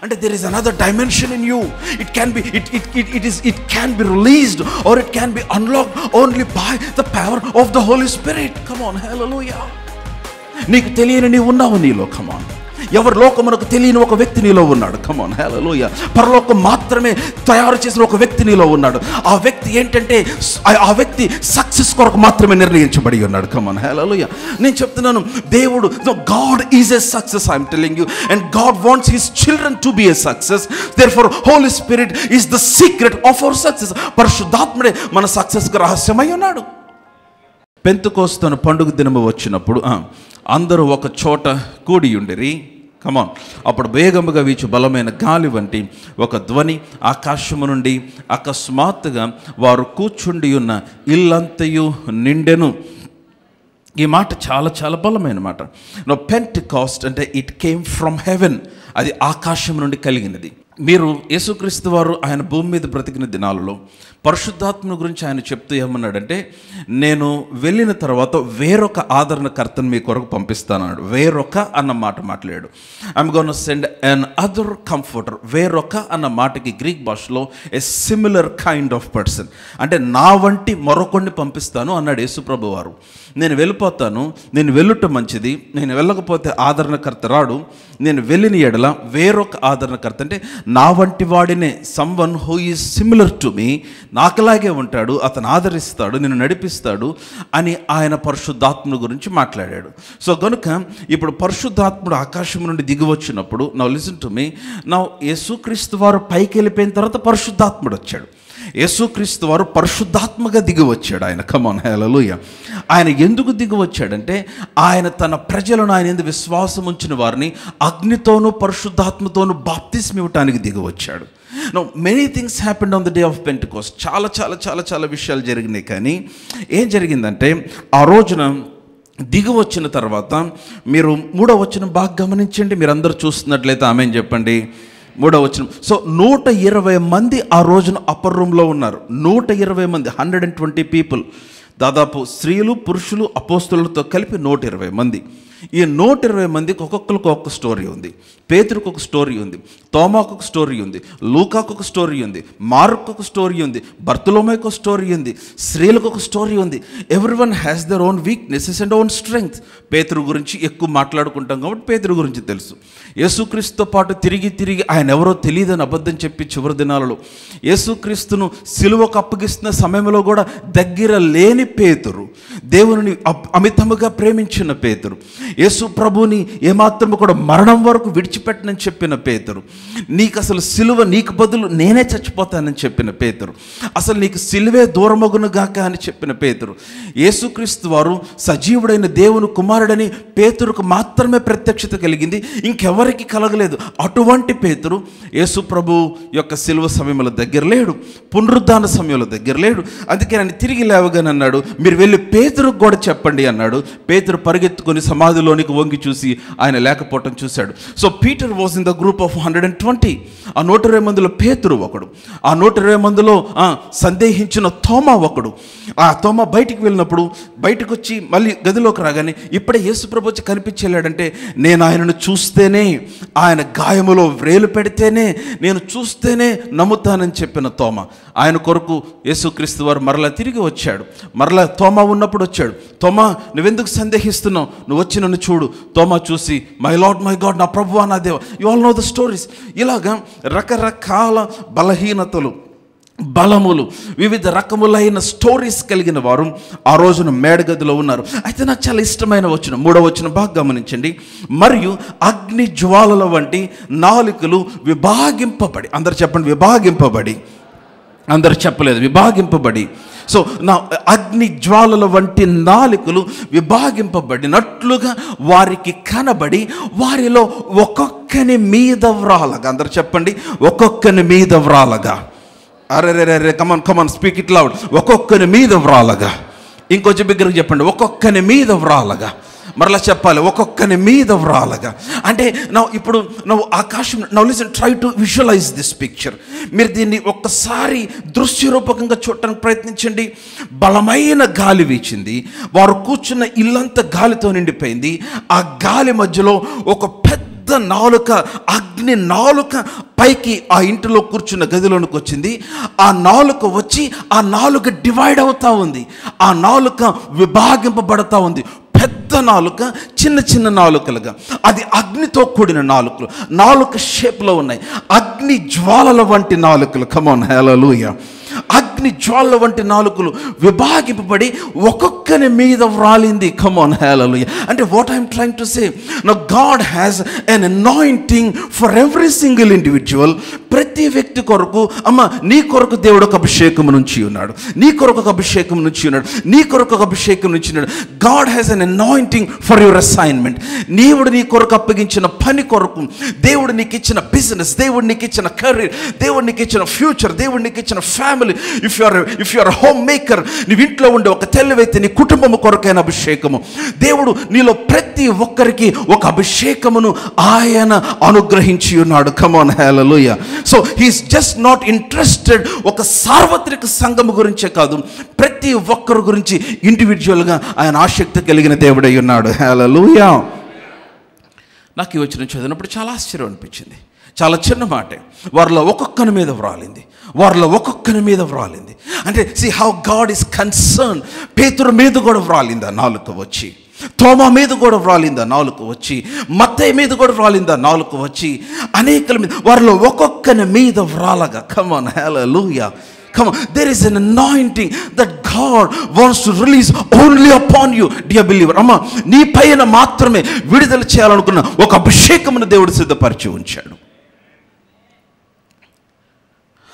అంటే there is another dimension in you. It can be it can be released or it can be unlocked only by the power of the Holy Spirit. Come on, hallelujah. నీకు తెలియని నీవు ఉన్నావు నీలో. Come on. ఎవరి లోకమునకు తెలియని ఒక వ్యక్తి నీలో ఉన్నాడు. కమ్ ఆన్, హల్లెలూయా. పరలోకం మాత్రమే తయారు చేసిన ఒక వ్యక్తి నీలో ఉన్నాడు. ఆ వ్యక్తి ఏంటంటే ఆ వ్యక్తి సక్సెస్ కొరకు మాత్రమే నిర్ణయించబడి ఉన్నాడు. Come on, hallelujah. నేను చెప్తున్నాను, దేవుడు, God is a success. I'm telling you. And God wants his children to be a success. Therefore Holi spirit is the secret of our success. పరిశుద్ధాత్ముడే మన సక్సెస్కి రహస్యమై ఉన్నాడు. పెంతెకోస్తు పండుగ దినము వచ్చినప్పుడు అందరూ ఒక చోట కూడి ఉండిరి. కమాన్. అప్పుడు వేగముగా వీచు బలమైన గాలి వంటి ఒక ధ్వని ఆకాశము నుండి అకస్మాత్తుగా వారు కూర్చుండి ఉన్న ఇల్లంతయు నిండెను. ఈ మాట చాలా చాలా బలమైన మాట. పెంటెకాస్ట్ అంటే ఇట్ కేమ్ ఫ్రమ్ హెవెన్. అది ఆకాశం నుండి కలిగినది. మీరు యేసుక్రీస్తు వారు ఆయన భూమి మీద బ్రతికిన దినాలలో పరిశుద్ధాత్మ గురించి ఆయన చెప్తూ ఏమన్నాడంటే, నేను వెళ్ళిన తర్వాత వేరొక ఆదరణకర్తను మీ కొరకు పంపిస్తానన్నాడు. వేరొక అన్న మాట మాట్లాడాడు. I'm gonna send an other comforter. వేరొక అన్న మాటకి గ్రీక్ భాషలో ఏ సిమిలర్ కైండ్ ఆఫ్ పర్సన్, అంటే నా వంటి మరొకడిని పంపిస్తాను అన్నాడు యేసుప్రభు వారు. నేను వెళ్ళిపోతాను, నేను వెళ్ళుట మంచిది, నేను వెళ్ళకపోతే ఆదరణకర్త రాడు. నేను వెళ్ళిన ఎడల వేరొక ఆదరణకర్త, అంటే నా వంటి వాడినే, someone who is similar to me, నాకులాగే ఉంటాడు, అతను ఆదరిస్తాడు, నేను నడిపిస్తాడు అని ఆయన పరిశుద్ధాత్ముడు గురించి మాట్లాడాడు. సో కనుక ఇప్పుడు పరిశుద్ధాత్ముడు ఆకాశం నుండి దిగి వచ్చినప్పుడు, now listen to me, now యేసుక్రీస్తు వారు పైకి వెళ్ళిపోయిన తర్వాత పరిశుద్ధాత్ముడు వచ్చాడు. యేసుక్రీస్తు వారు పరిశుద్ధాత్మగా దిగి వచ్చాడు ఆయన. కమ్ ఆన్, హల్లెలూయా. ఆయన ఎందుకు దిగి వచ్చాడంటే, ఆయన తన ప్రజలను, ఆయన యందు విశ్వాసం ఉంచిన వారిని అగ్నితోనూ పరిశుద్ధాత్మతోనూ బాప్తిస్మం ఇవ్వటానికి దిగి వచ్చాడు. No many things happened on the day of Pentecost. చాలా చాలా చాలా చాలా విషయాలు జరిగినాయి. కానీ ఏం జరిగిందంటే, ఆ రోజున దిగి వచ్చిన తర్వాత మీరు 3వ వచనం బాగా గమనించండి. మీరు అందరూ చూస్తున్నట్లయితే ఆమేన్ చెప్పండి. 3వ వచనం. సో 120 మంది ఆ రోజున అప్పర్ రూమ్లో ఉన్నారు. 120 మంది, 120 పీపుల్. దాదాపు స్త్రీలు పురుషులు అపోస్తలులతో కలిపి 120 మంది. ఈ 120 మందికి ఒక్కొక్కరికి ఒక్కొక్క స్టోరీ ఉంది. పేతురుకు ఒక స్టోరీ ఉంది, తోమాకు ఒక స్టోరీ ఉంది, లూకాకు ఒక స్టోరీ ఉంది, మార్కు ఒక స్టోరీ ఉంది, బర్తలోమేకు ఒక స్టోరీ ఉంది, స్త్రీలకు ఒక స్టోరీ ఉంది. Everyone has their own weaknesses and own strength. పేతురు గురించి ఎక్కువ మాట్లాడుకుంటాం కాబట్టి పేతురు గురించి తెలుసు. యేసుక్రీస్తుతో పాటు తిరిగి తిరిగి ఆయన ఎవరో తెలియదని అబద్ధం చెప్పి చివరి దినాలలో యేసుక్రీస్తును సిలువకు అప్పగిస్తున్న సమయంలో కూడా దగ్గర లేని పేతురు, దేవుని అమితముగా ప్రేమించిన పేతురు, యేసు ప్రభుని ఏమాత్రము కూడా మరణం వరకు విడిచిపెట్టనని చెప్పిన పేతురు, నీకు అసలు సిలువ, నీకు బదులు నేనే చచ్చిపోతానని చెప్పిన పేతురు, అసలు నీకు సిలువే దూరమగును గాక అని చెప్పిన పేతురు, యేసుక్రీస్తు వారు సజీవుడైన దేవుని కుమారుడని పేతురుకు మాత్రమే ప్రత్యక్షత కలిగింది, ఇంకెవరికి కలగలేదు. అటువంటి పేతురు యేసు ప్రభు యొక్క సిలువ సమయంలో దగ్గర లేడు, పునరుద్ధాన సమయంలో దగ్గర లేడు. అందుకే ఆయన తిరిగి లేవగానే అన్నాడు, మీరు వెళ్ళి పేతురుకు కూడా చెప్పండి అన్నాడు. పేతురు పరిగెత్తుకొని సమాధిలోనికి వంగి చూసి ఆయన లేకపోవటం చూశాడు. So Peter was in the group of 120. ఆ 120 మందిలో పేతురు ఒకడు. ఆ 120 మందిలో సందేహించిన తోమా ఒకడు. ఆ తోమా బయటికి వెళ్ళినప్పుడు, బయటకు వచ్చి మళ్ళీ గదిలోకి రాగానే ఇప్పుడే యేసుప్రభు వచ్చి కనిపించేలాడంటే, నేను ఆయనను చూస్తేనే, ఆయన గాయములో వ్రేలు పెడితేనే, నేను చూస్తేనే నమ్ముతానని చెప్పిన తోమా. ఆయన కొరకు యేసుక్రీస్తు వారు మరలా తిరిగి వచ్చాడు. మరలా తోమా ఉన్నప్పుడు వచ్చాడు. తోమా, నువ్వెందుకు సందేహిస్తున్నావు? నువ్వు వచ్చి నన్ను చూడు. తోమా చూసి, మై లార్డ్ మై గాడ్, నా ప్రభువా నా దేవా. You all know the stories. ఇలాగా రకరకాల బలహీనతలు, బలములు, వివిధ రకములైన స్టోరీస్ కలిగిన వారు ఆ రోజున మేడగదిలో ఉన్నారు. అయితే నాకు చాలా ఇష్టమైన వచనం, 3వ వచనం బాగా గమనించండి. మరియు అగ్ని జ్వాలల వంటి నాలుకలు విభాగింపబడి, అందరు చెప్పండి విభాగింపబడి, అందరు చెప్పలేదు విభాగింపబడి. సో నా అగ్ని జ్వాలల వంటి నాలుకలు విభాగింపబడినట్లుగా వారికి కనబడి వారిలో ఒక్కొక్కని మీద వ్రాలగా, అందరు చెప్పండి ఒక్కొక్కని మీద వ్రాలగా. అరే కమాన్ స్పీక్ ఇట్ లౌడ్. ఒక్కొక్కని మీద వ్రాలగా. ఇంకొంచెం బిగ్గరగా చెప్పండి, ఒక్కొక్కని మీద వ్రాలగా. మరలా చెప్పాలి, ఒక్కొక్కని మీద వ్రాలగా. అంటే ఇప్పుడు ఆకాశం, listen, try to visualise this picture. మీరు దీన్ని ఒక్కసారి దృశ్యరూపకంగా చూడటానికి ప్రయత్నించండి. బలమైన గాలి వీచింది, వారు కూర్చున్న ఇల్లంతా గాలితో నిండిపోయింది. ఆ గాలి మధ్యలో ఒక పెద్ద నాలుక, అగ్ని నాలుక పైకి ఆ ఇంటిలో కూర్చున్న గదిలోనికి వచ్చింది. ఆ నాలుక వచ్చి ఆ నాలుక డివైడ్ అవుతా ఉంది, ఆ నాలుక విభాగింపబడతా ఉంది. పెద్ద నాలుక, చిన్న చిన్న నాలుకలుగా. అది అగ్నితో కూడిన నాలుకలు, నాలుక షేప్లో ఉన్నాయి. అగ్ని జ్వాలల వంటి నాలుకలు. కమాన్ హల్లెలూయా. అగ్ని జ్వాలల వంటి నాలుకలు విభాగింపబడి ఒక్కొక్కరి మీద వ్రాలింది. కమాన్ హల్లెలూయా. అంటే what I'm trying to say, now God has N anointing for every single individual. ప్రతి వ్యక్తి కొరకు, అమ్మ నీ కొరకు దేవుడు ఒక అభిషేకం నుంచి ఉన్నాడు, నీ కొరకు ఒక అభిషేకం నుంచి ఉన్నాడు, నీ కొరకు ఒక అభిషేకం నుంచి ఉన్నాడు. God has N anointing for your assignment. దేవుడు నీ కొరకు అప్పగించిన పని కొరకు, దేవుడు నీకు ఇచ్చిన బిజినెస్, దేవుడు నీకు ఇచ్చిన కెరీర్, దేవుడు నీకు ఇచ్చిన ఫ్యూచర్, దేవుడు నీకు ఇచ్చిన family. If you are home maker, నీవు ఇంట్లో ఉండే ఒక తెల్లవైతే నీ కుటుంబము కొరకైన అభిషేకము. దేవుడు నీలో ప్రతి ఒక్కరికి ఒక అభిషేకమును ఆయన అనుగ్రహించి ఉన్నాడు. Come on hallelujah. So he's just not interested ఒక సార్వత్రిక సంఘము గురించే కాదు, ప్రతి ఒక్కరి గురించి ఇండివిజువల్గా ఆయన ఆసక్తి కలిగిన దేవుడై ఉన్నాడు. హల్లెలూయా. నాకు ఈ వచనం చదివినప్పుడు చాలా ఆశ్చర్యం అనిపించింది. చాలా చిన్న మాటే, వారిలో ఒక్కొక్కరి మీద వ్రాలింది, వారిలో ఒక్కొక్కరి మీద వ్రాలింది. అంటే see how God is concerned. పేతురు మీద కూడా వ్రాలింది ఆ నాలుక వచ్చి, తోమా మీద కూడా వ్రాలింది ఆ నాలుక వచ్చి, మత్తయి మీద కూడా వ్రాలింది ఆ నాలుక వచ్చి, అనేకల మీద, వారిలో ఒక్కొక్కరి మీద వ్రాలగా. Come on, hallelujah. Come on, there is an anointing that God wants to release only upon you, dear believer. అమ్మా, నీ పైన మాత్రమే విడుదల చేయాలనుకున్న ఒక అభిషేకమును దేవుడు సిద్ధపరిచి ఉంచాడు.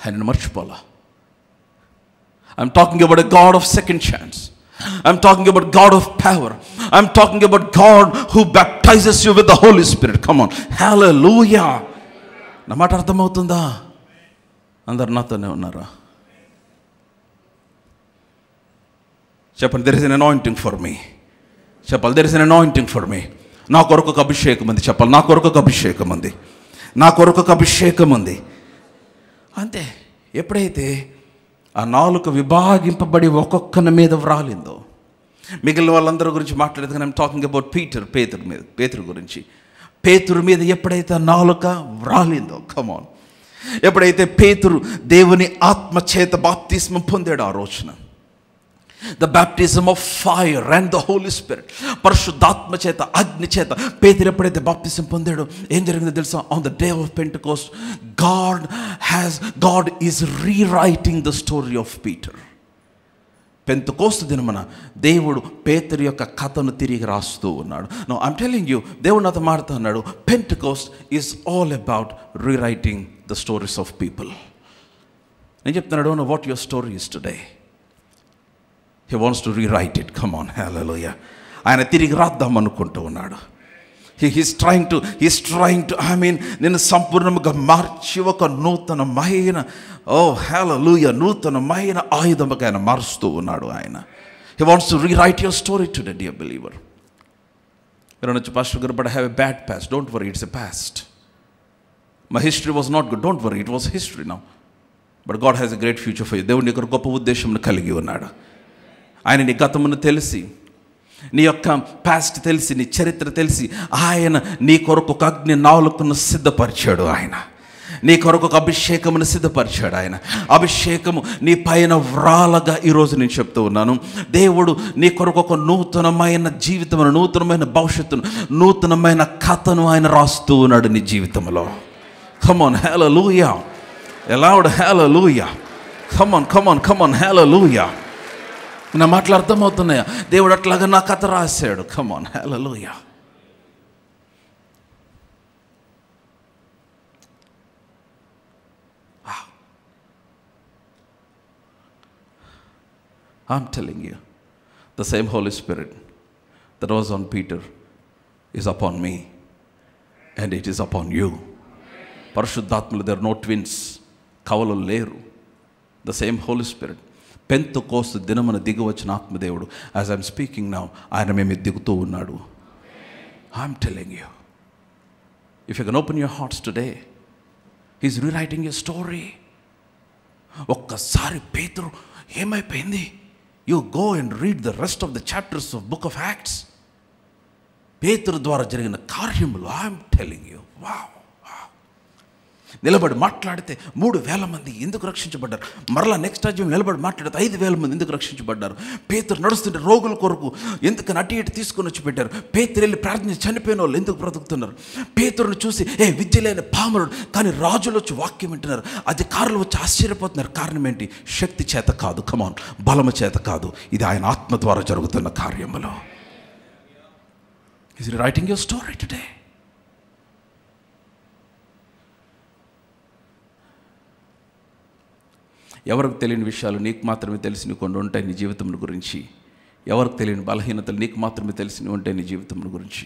ఆయనను మర్చిపోలా. I'm talking about a God of second chance. I'm talking about God of power. I'm talking about God who baptizes you with the Holy Spirit. Come on, hallelujah. నా మాట అర్థమవుతుందా? అందరు నాతోనే ఉన్నారా? చెప్పండి, there is an anointing for me. చెప్పాలి, there is an anointing for me. నా కొరకు ఒక అభిషేకం ఉంది. చెప్పాలి, నా కొరకు ఒక అభిషేకం ఉంది, నా కొరకు ఒక అభిషేకం ఉంది. అంతే. ఎప్పుడైతే ఆ నాలుక విభాగింపబడి ఒక్కొక్కరి మీద వ్రాలిందో, మిగిలిన వాళ్ళందరి గురించి మాట్లాడేది కానీ ఐమ్ టాకింగ్ అబౌట్ పేతురు గురించి. పేతురు మీద ఎప్పుడైతే నాలుక వ్రాలిందో, కమాన్, ఎప్పుడైతే పేతురు దేవుని ఆత్మ చేత బాప్తిస్మం పొందాడు ఆ రోజున, the baptism of fire and the Holy Spirit, పరిశుద్ధాత్మ చేత, అగ్ని చేత పేతురు ఎప్పుడైతే బాప్తిసం పొందాడో ఏం జరిగిందో తెలుసా? on the day of Pentecost, God is rewriting the story of Peter. Pentecost దినమున దేవుడు పేతురు యొక్క కథను తిరిగి రాస్తూ ఉన్నాడు. నౌ ఐమ్ టెల్లింగ్ యూ, దేవుడు నాతో మాట్లాడుతూ ఉన్నాడు, Pentecost is all about rewriting the stories of people. నేను చెప్తున్నాడు, don't know what your story is today. He wants to rewrite it. Come on, hallelujah. ఆయన తిరిగి రాద్దాం అనుకుంటూ ఉన్నాడు. He's trying to నిన్ను సంపూర్ణంగా మార్చి ఒక నూతనమైన, hallelujah, నూతనమైన ఆయుధముగా ఆయన మారుస్తూ ఉన్నాడు ఆయన. He wants to rewrite your story today, dear believer. You don't know, Pastor Garu, but I have a bad past. Don't worry, it's a past. My history was not good. Don't worry, it was history now. But God has a great future for you. దేవుడు నీకు గొప్ప ఉద్దేశంను కలిగి ఉన్నాడు. ఆయన నీ గతమును తెలిసి, నీ యొక్క పాస్ట్ తెలిసి, నీ చరిత్ర తెలిసి, ఆయన నీ కొరకు ఒక అగ్ని నాలుకను సిద్ధపరిచాడు. ఆయన నీ కొరకు ఒక అభిషేకమును సిద్ధపరిచాడు. ఆయన అభిషేకము నీ పైన వ్రాలగా ఈరోజు నేను చెప్తూ ఉన్నాను. దేవుడు నీ కొరకు ఒక నూతనమైన జీవితమును, నూతనమైన భవిష్యత్తును, నూతనమైన కథను ఆయన రాస్తూ ఉన్నాడు నీ జీవితంలో. Come on, hallelujah. Loud hallelujah. Come on, hallelujah. నా మాటలు అర్థమవుతున్నాయా? దేవుడు అట్లాగా నా కథ రాశాడు. Come on, hallelujah. Wow. I'm telling you, the same Holy Spirit that was on Peter is upon me, and it is upon you. పరిశుద్ధాత్మలు, there are no twins. కవలు లేరు. The same Holy Spirit. Pentecost దినమున దిగి వచ్చిన ఆత్మదేవుడు, as I'm speaking now, ఆయన మేము దిగుతూ ఉన్నాడు. I'm telling you, if you can open your hearts today, he's rewriting your story. ఒక్కసారి పేతురు ఏమైపోయింది? You go and read the rest of the chapters of book of acts. పేతురు ద్వారా జరిగిన కార్యములు ఐఎమ్ టెల్లింగ్ యూ, వావ్. నిలబడి మాట్లాడితే 3,000 మంది ఎందుకు రక్షించబడ్డారు? మరలా నెక్స్ట్ అధ్యాయం నిలబడి మాట్లాడితే 5,000 మంది ఎందుకు రక్షించబడ్డారు? పేతురు నడుస్తుంటే రోగుల కొరకు ఎందుకని అటు ఇటు తీసుకొని వచ్చి పెట్టారు? పేతురు వెళ్ళి ప్రార్థన చనిపోయిన వాళ్ళు ఎందుకు బ్రతుకుతున్నారు? పేతురుని చూసి విద్య లేని పామరుడు కానీ రాజులు వచ్చి వాక్యం వింటున్నారు, అధికారులు వచ్చి ఆశ్చర్యపోతున్నారు. కారణం ఏంటి? శక్తి చేత కాదు, కమాన్, బలము చేత కాదు, ఇది ఆయన ఆత్మ ద్వారా జరుగుతున్న కార్యములు. Is he writing your story today? ఎవరికి తెలియని విషయాలు నీకు మాత్రమే తెలిసినవి కొన్ని ఉంటాయి నీ జీవితం గురించి. ఎవరికి తెలియని బలహీనతలు నీకు మాత్రమే తెలిసినవి ఉంటాయి నీ జీవితం గురించి.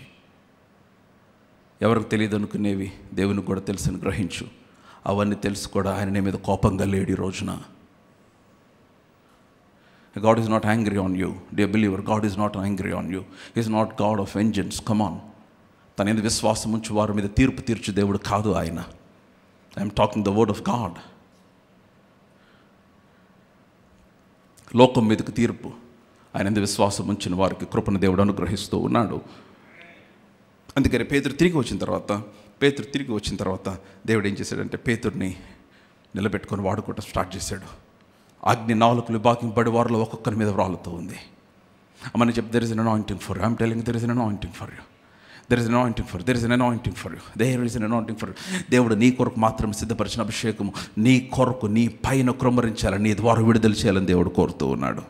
ఎవరికి తెలియదు అనుకునేవి దేవునికి కూడా తెలుసని గ్రహించు. అవన్నీ తెలుసు కూడా ఆయన నీ మీద కోపంగా లేడు ఈ రోజున. God is not angry on you, dear believer. God is not angry on you. He is not God of vengeance. Come on. తన మీద విశ్వాసం ఉంచి వారి మీద తీర్పు తీర్చు దేవుడు కాదు ఆయన. I am talking the word of God. లోకం మీదకి తీర్పు, ఆయన మీద విశ్వాసం ఉంచిన వారికి కృపను దేవుడు అనుగ్రహిస్తూ ఉన్నాడు. అందుకని పేతురు తిరిగి వచ్చిన తర్వాత దేవుడు ఏం చేశాడంటే పేతుర్ని నిలబెట్టుకొని వాడుకోవటం స్టార్ట్ చేశాడు. అగ్ని 4 విభాగింపబడి వారిలో ఒక్కొక్కరి మీద వ్రాలుతూ ఉంది. అమ్మని చెప్పి there is an anointing for you. I'm telling you, there is an anointing for you. There is an anointing for you. There is an anointing for you. There is an anointing for you. దేవుడు నీ కొరకు మాత్రం సిద్ధపరిచిన అభిషేకము నీ కొరకు నీ పైన కృమ్మరించాలని, నీ ద్వారా విడుదల చేయాలని దేవుడు కోరుతూ ఉన్నాడు.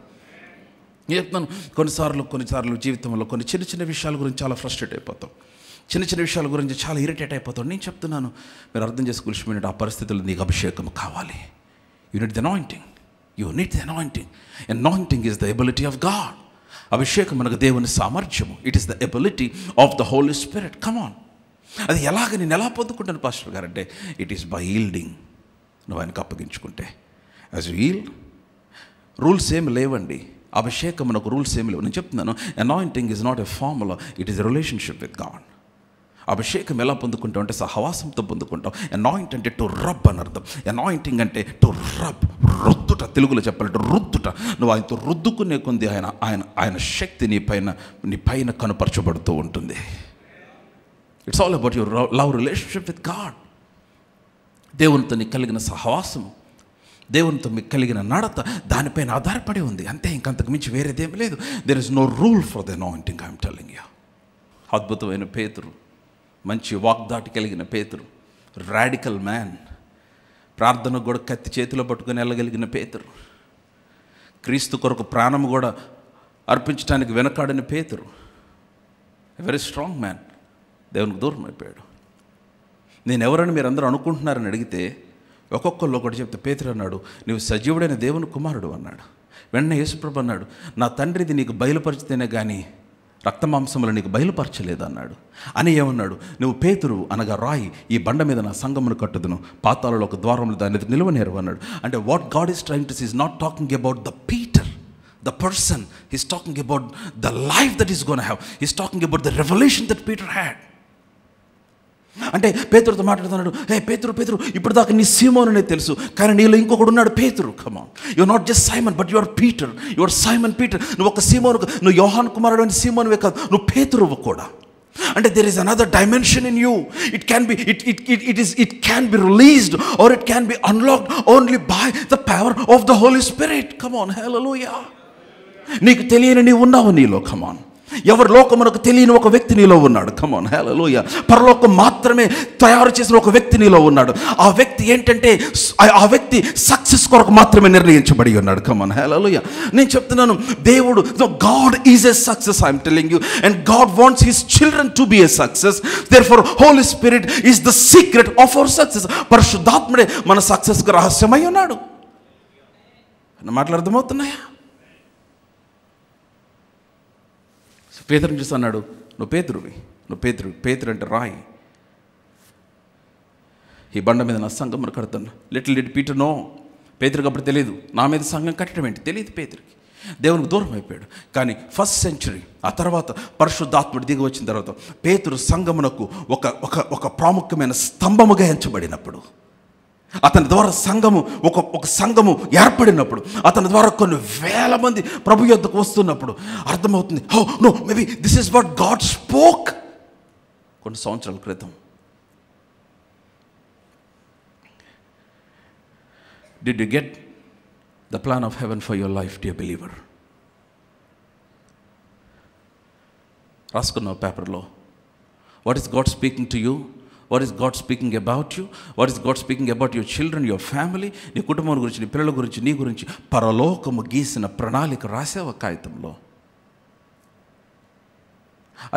నేను చెప్తున్నాను, కొన్నిసార్లు జీవితంలో కొన్ని చిన్న విషయాల గురించి చాలా ఫ్రస్ట్రేట్ అయిపోతాం, చిన్న విషయాల గురించి చాలా ఇరిటేట్ అయిపోతాం. నేను చెప్తున్నాను, మీరు అర్థం చేసుకోవాల్సిన ఆ పరిస్థితుల్లో నీకు అభిషేకం కావాలి. You need the anointing. You need the anointing. Anointing is the ability of God. అభిషేకం మనకు దేవుని సామర్థ్యము. It is the ability of the Holy Spirit. Come on. అది ఎలాగ నేను ఎలా పొందుకుంటాను పాస్టర్ గారు అంటే, ఇట్ ఈస్ బై ఈల్డింగ్. నువ్వు ఆయనకు అప్పగించుకుంటే యాజ్ యు ఈల్డ్. రూల్స్ ఏమి లేవండి, అభిషేకం మనకు రూల్స్ ఏమి లేవు. నేను చెప్తున్నాను, anointing is not a formula, it is a relationship with God. అభిషేకం ఎలా పొందుకుంటాం అంటే సహవాసంతో పొందుకుంటాం. అనాయింట్ అంటే టు రబ్ అని అర్థం. అనాయింటింగ్ అంటే టు రబ్, రుద్దుట. తెలుగులో చెప్పాలంటే రుద్దుట. నువ్వు ఆయనతో రుద్దుకునే కొంది ఆయన శక్తి నీ పైన కనుపరచబడుతూ ఉంటుంది. It's all about your love relationship with God. దేవునితో నీకు కలిగిన సహవాసము, దేవునితో మీకు కలిగిన నడత దానిపైన ఆధారపడి ఉంది అంతే. ఇంకంతకు మించి వేరేదేం లేదు. There is no rule for the anointing. I'm telling you. అద్భుతమైన పేతురు, మంచి వాగ్దాటి కలిగిన పేతురు, రాడికల్ మ్యాన్, ప్రార్థన కూడా కత్తి చేతిలో పట్టుకొని వెళ్ళగలిగిన పేతురు, క్రీస్తు కొరకు ప్రాణము కూడా అర్పించడానికి వెనకాడని పేతురు, వెరీ స్ట్రాంగ్ మ్యాన్, దేవునికి దూరం అయిపోయాడు. నేను ఎవరని మీరు అందరూ అనుకుంటున్నారని అడిగితే ఒక్కొక్కళ్ళు ఒకటి చెప్తే పేతురు అన్నాడు, నువ్వు సజీవుడైన దేవుని కుమారుడు అన్నాడు. వెంటనే యేసుప్రభు అన్నాడు, నా తండ్రిది నీకు బయలుపరిచితేనే కానీ రక్తమాంసములు నీకు బయలుపరచలేదు అన్నాడు. అని ఏమన్నాడు, నువ్వు పేతురు అనగా రాయి, ఈ బండ మీద నా సంఘమును కట్టుదును, పాతాళంలో ఒక ద్వారములు దాని నిలువనేరు అన్నాడు. అంటే what God is trying to see is not talking about the Peter, the person. He's talking about the life that he's going to have. He's talking about the revelation that Peter had. అంటే పేతురుతో మాట్లాడుతున్నాడు, హే పేతురు ఇప్పుడు దాకా నీ సీమోను అనేది తెలుసు, కానీ నీలో ఇంకొకడు ఉన్నాడు పేతురు. Come on, your not just Simon but your Peter. Your Simon Peter. నువ్వు ఒక సీమోను, నువ్వు యోహాను కుమారుడు అని సీమోనువే కాదు, నువ్వు పేతురువు కూడా. అంటే there is another dimension in you. It can be released or it can be unlocked only by the power of the Holy Spirit. Come on, hallelujah. నీకు తెలియని నీవు ఉన్నావు నీలో. కమాన్. ఎవరు లోకమునకు తెలియని ఒక వ్యక్తి నీలో ఉన్నాడు. కమాన్, హల్లెలూయా. పరలోకం మాత్రమే తయారు చేసిన ఒక వ్యక్తి నీలో ఉన్నాడు. ఆ వ్యక్తి ఏంటంటే, ఆ వ్యక్తి సక్సెస్ కొరకు మాత్రమే నిర్ణయించబడి ఉన్నాడు. కమాన్, హల్లెలూయా. నేను చెప్తున్నాను, దేవుడు, God is a success. I'm telling you. And God wants his children to be a success. Therefore Holi spirit is the secret of our success. పరిశుద్ధాత్ముడే మన సక్సెస్కి రహస్యమై ఉన్నాడు. మాటలు అర్థమవుతున్నాయా? పేతురుని చూసి అన్నాడు, నువ్వు పేతురు అంటే రాయి, ఈ బండ మీద నా సంఘం కడతాను. Little did Peter know. పేతురుకి అప్పుడు తెలియదు నా మీద సంఘం కట్టడం ఏంటి, తెలియదు పేతురికి. దేవునికి దూరం అయిపోయాడు. కానీ ఫస్ట్ సెంచరీ, ఆ తర్వాత పరిశుద్ధాత్ముడు దిగి వచ్చిన తర్వాత పేతురు సంఘమునకు ఒక ప్రాముఖ్యమైన స్తంభముగా ఎంచబడినప్పుడు, అతని ద్వారా ఒక సంఘము ఏర్పడినప్పుడు, అతని ద్వారా కొన్ని వేల మంది ప్రభు యొద్దకు వస్తున్నప్పుడు అర్థమవుతుంది, oh no, maybe this is what God spoke. కొన్ని సంవత్సరాల క్రితం. Did you get the plan of heaven for your life, dear believer? రాసుకున్నావు పేపర్లో. What is God speaking to you? What is God speaking about you? What is God speaking about your children, your family? నీ కుటుంబం గురించి, నీ పిల్లల గురించి, నీ గురించి పరలోకము గీసిన ప్రణాళిక రాసావు కాగితంలో.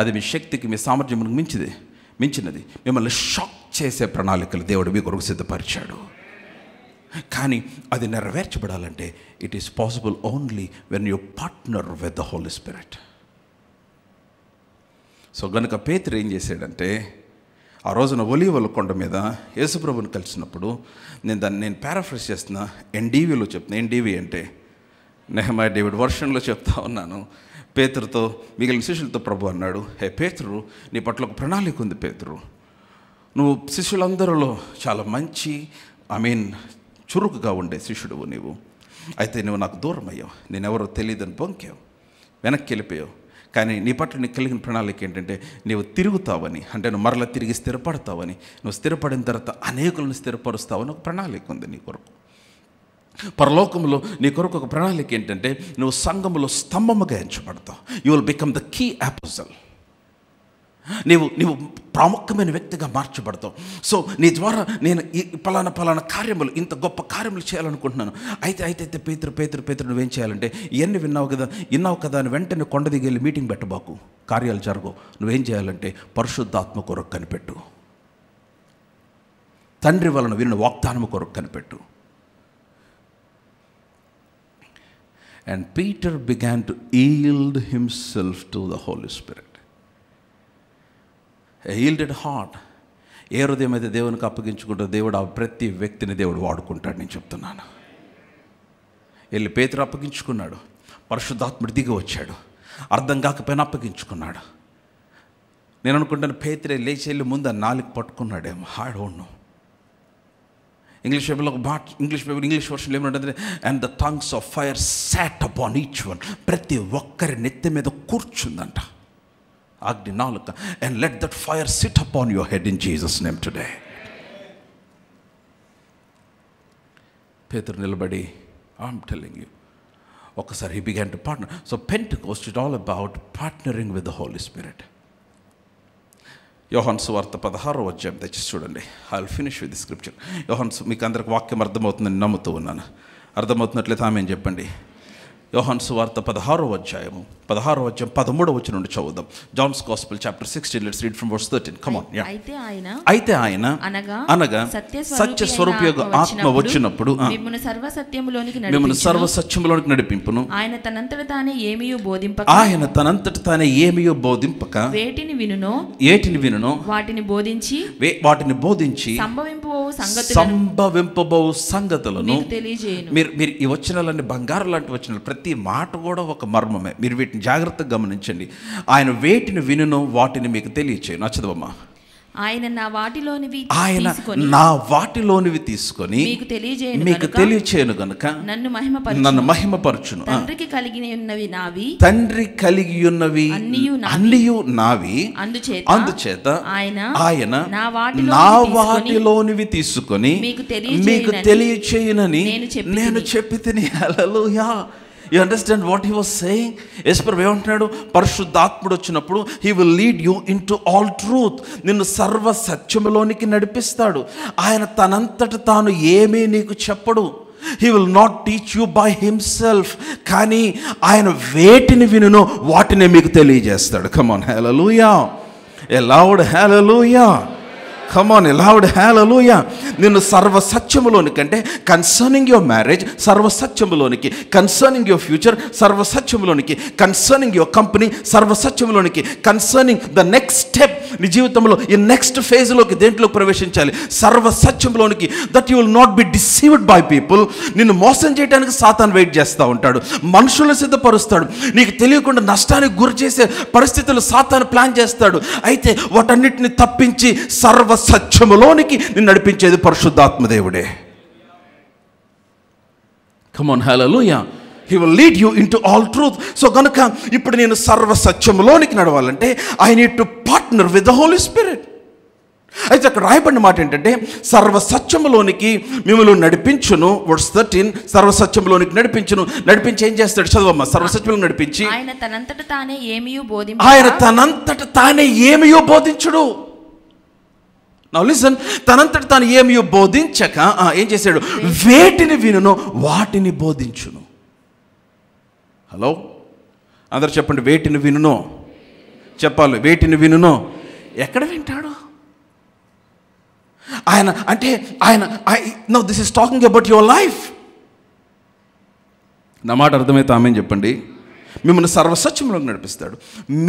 అది మీ శక్తికి, మీ సామర్థ్యములకు మించినది. మిమ్మల్ని షాక్ చేసే ప్రణాళికలు దేవుడు మీ కొరకు సిద్ధపరిచాడు. కానీ అది నెరవేర్చబడాలంటే it is possible only when you partner with the Holy Spirit. So గనుక పేతురు ఏం చేశాడంటే, ఆ రోజున ఒలీవల కొండ మీద యేసుప్రభుని కలిసినప్పుడు, నేను పారాఫ్రేజ్ చేస్తున్నా, ఎన్డీవీలో చెప్తున్నా. ఎన్డీవీ అంటే నెహెమయా డేవిడ్ వర్షన్లో చెప్తా ఉన్నాను. పేతురుతో, మిగిలిన శిష్యులతో ప్రభు అన్నాడు, హే పేతురు, నీ పట్ల ఒక ప్రణాళిక ఉంది పేతురు. నువ్వు శిష్యులందరిలో చాలా మంచి చురుకుగా ఉండే శిష్యుడువు నీవు. అయితే నువ్వు నాకు దూరం అయ్యావు, నేనెవరో తెలియదని పొంకావు, వెనక్కి వెళ్ళిపోయావు. కానీ నీ పట్ల నీకు కలిగిన ప్రణాళిక ఏంటంటే, నీవు తిరుగుతావని, అంటే నువ్వు మరలా తిరిగి స్థిరపడతావని, నువ్వు స్థిరపడిన తర్వాత అనేకులను స్థిరపరుస్తావని ఒక ప్రణాళిక ఉంది నీ కొరకు. పరలోకంలో నీ కొరకు ఒక ప్రణాళిక ఏంటంటే, నువ్వు సంఘములో స్తంభముగా ఎంచబడతావు. You will become the key apostle. నీవు ప్రాముఖ్యమైన వ్యక్తిగా మార్చబడతావు. సో నీ ద్వారా నేను ఈ పలానా కార్యములు, ఇంత గొప్ప కార్యములు చేయాలనుకుంటున్నాను. అయితే పేతురు నువ్వేం చేయాలంటే, ఇవన్నీ విన్నావు కదా అని వెంటనే కొండ దిగి వెళ్ళి మీటింగ్ పెట్టబాకు, కార్యాలు జరగవు. నువ్వేం చేయాలంటే పరిశుద్ధాత్మ కొరకు కనిపెట్టు, తండ్రి వలన విన్న వాగ్దానము కొరకు కనిపెట్టు. And Peter began to yield himself to the Holy Spirit. A yielded heart. ఏ హృదయం అయితే దేవునికి అప్పగించుకుంటూ దేవుడు ఆ ప్రతి వ్యక్తిని దేవుడు వాడుకుంటాడు. నేను చెప్తున్నాను. వెళ్ళి పేతురు అప్పగించుకున్నాడు, పరిశుద్ధాత్ముడు దిగి వచ్చాడు, అర్థం కాకపోయినా అప్పగించుకున్నాడు. నేను అనుకుంటాను పేతురే లేచి వెళ్ళి ముందు ఆ నాలుగు పట్టుకున్నాడేమో. I don't know. ఇంగ్లీష్ వర్షన్లో ఏమంటుందంటే, and the tongues of fire sat upon each one. ప్రతి ఒక్కరి నెత్తి మీద కూర్చుందంట అగ్ని నాలుక. And let that fire sit upon your head in Jesus name today. పేతురు నిలబడి, ఐఎమ్ టెల్లింగ్ యూ, ఒకసారి he began to partner. So Pentecost it all about partnering with the Holy Spirit. యోహాను సువార్త 16వ అధ్యాయం తెచ్చి చూడండి. I will finish with the scripture. మీకు అందరికి వాక్యం అర్థమవుతుందని నమ్ముతూ ఉన్నాను. అర్థమవుతున్నట్లయితే ఆమె చెప్పండి. యోహాను సువార్త 16వ అధ్యాయం 13వ వచనం నుండి చదువుదాం. John's gospel chapter 16. Let's read from verse 13. Come on. అయితే ఆయన అనగా సత్య స్వరూపయోగ ఆత్మ వచ్చినప్పుడు మిమ్మును సర్వ సత్యములోనికి నడిపింపును. ఆయన తనంతట తానే ఏమీయో బోధింపక వేటిని వినునో వాటిని బోధించి సంభవింపబోవు సంగతులను మీరు ఈ వచనాలన్నీ బంగారం లాంటి వచనాలు. ప్రతి మాట కూడా ఒక మర్మమే. మీరు వీటిని జాగ్రత్తగా గమనించండి. ఆయన వేటిని వినునో వాటిని మీకు తెలియచేయను. నచ్చదమ్మా. ఆయన నా వాటిలోనివి తీసుకొని మీకు తెలియచేయను గనుక నన్ను మహిమపరచును. తండ్రి కలిగి ఉన్నవి అన్నియు నావి. అందుచేత ఆయన నా వాటిలోనివి తీసుకొని మీకు తెలియచేయనని నేను చెప్పి తిని. హల్లెలూయా. You understand what he was saying? యేసుప్రభు ఏమంటున్నాడు? పరిశుద్ధాత్ముడు వచ్చినప్పుడు he will lead you into all truth. నిన్ను సర్వ సత్యములోనికి నడిపిస్తాడు. ఆయన తనంతట తాను ఏమీ నీకు చెప్పడు. He will not teach you by himself. కానీ ఆయన వేటిని వినునో వాటిని మీకు తెలియజేస్తాడు. Come on, hallelujah. A loud hallelujah. Come on, a loud hallelujah. నిన్ను సర్వ సత్యములోనికి, అంటే కన్సర్నింగ్ యువర్ మ్యారేజ్ సర్వ సత్యములోనికి, కన్సర్నింగ్ యువర్ ఫ్యూచర్ సర్వ సత్యములోనికి, కన్సర్నింగ్ యువర్ కంపెనీ సర్వ సత్యములోనికి, కన్సర్నింగ్ ద నెక్స్ట్ స్టెప్ నీ జీవితంలో ఈ నెక్స్ట్ ఫేజ్లోకి దేంట్లోకి ప్రవేశించాలి సర్వ సత్యములోనికి. That you will not be deceived by people. నిన్ను మోసం చేయడానికి సాతాను వెయిట్ చేస్తూ ఉంటాడు, మనుషులను సిద్ధపరుస్తాడు, నీకు తెలియకుండా నష్టానికి గురి చేసే పరిస్థితులు సాతాను ప్లాన్ చేస్తాడు. అయితే వాటన్నిటిని తప్పించి సర్వ సత్యములోనికి నిన్ను నడిపించేది పరిశుద్ధాత్మ దేవుడే. Come on, hallelujah. He will lead you into all truth. So కనుక ఇప్పుడు నేను సర్వ సత్యములోనికి నడవాలంటే I need to partner with the Holy Spirit. అయితే అక్కడ రాయబడిన మాట ఏంటంటే సర్వ సత్యములోనికి మిమ్మల్ని నడిపించును. వర్స్ 13, సర్వ సత్యములోనికి నడిపించి ఏం చేస్తాడు? చదవమ్మా. సర్వ సత్యములోకి నడిపించి ఆయన తనంతట తానే ఏమియో బోధించుడు. నౌ లిసన్, తనంతట తాను ఏమియో బోధించక ఏం చేశాడు? వేటిని వినునో వాటిని బోధించును. హలో, అందరు చెప్పండి. వేటిని వినునో చెప్పాలి. వేటిని వినునో. ఎక్కడ వింటాడు ఆయన? అంటే ఆయన no this is talking about your life. నా మాట అర్థమైతే ఆమెన్ చెప్పండి. మిమ్మల్ని సర్వసత్యంలోకి నడిపిస్తాడు.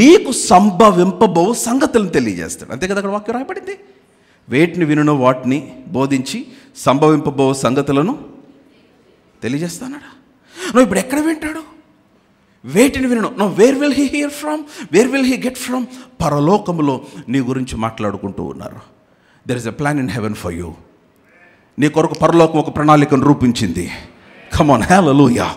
మీకు సంభవింపబో సంగతులను తెలియజేస్తాడు. అంతే కదా అక్కడ వాక్యం రాయబడింది. వేటిని వినునో వాటిని బోధించి సంభవింపబో సంగతులను తెలియజేస్తానడా. నువ్వు ఇప్పుడు ఎక్కడ వింటాడు? వేటిని వినను. No, where will he hear from? Where will he get from? పరలోకములో నీ గురించి మాట్లాడుకుంటూ ఉన్నారు. There is a plan in heaven for you. నీ కొరకు పరలోకం ఒక ప్రణాళికను రూపించింది. Come on, hallelujah.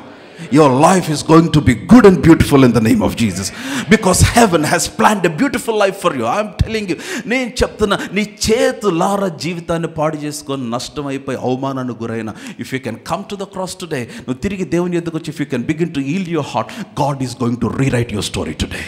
Your life is going to be good and beautiful in the name of Jesus, because heaven has planned a beautiful life for you. I am telling you, నేను చెప్తున్నా, నీ చేతులారా జీవితాన్ని పాడు చేసుకొని నష్టమైపోయి అవమానానికి గురైన, if you can come to the cross today, నువ్వు తిరిగి దేవుని ఎదుగుకి వచ్చి, if you can begin to yield your heart, God is going to rewrite your story today.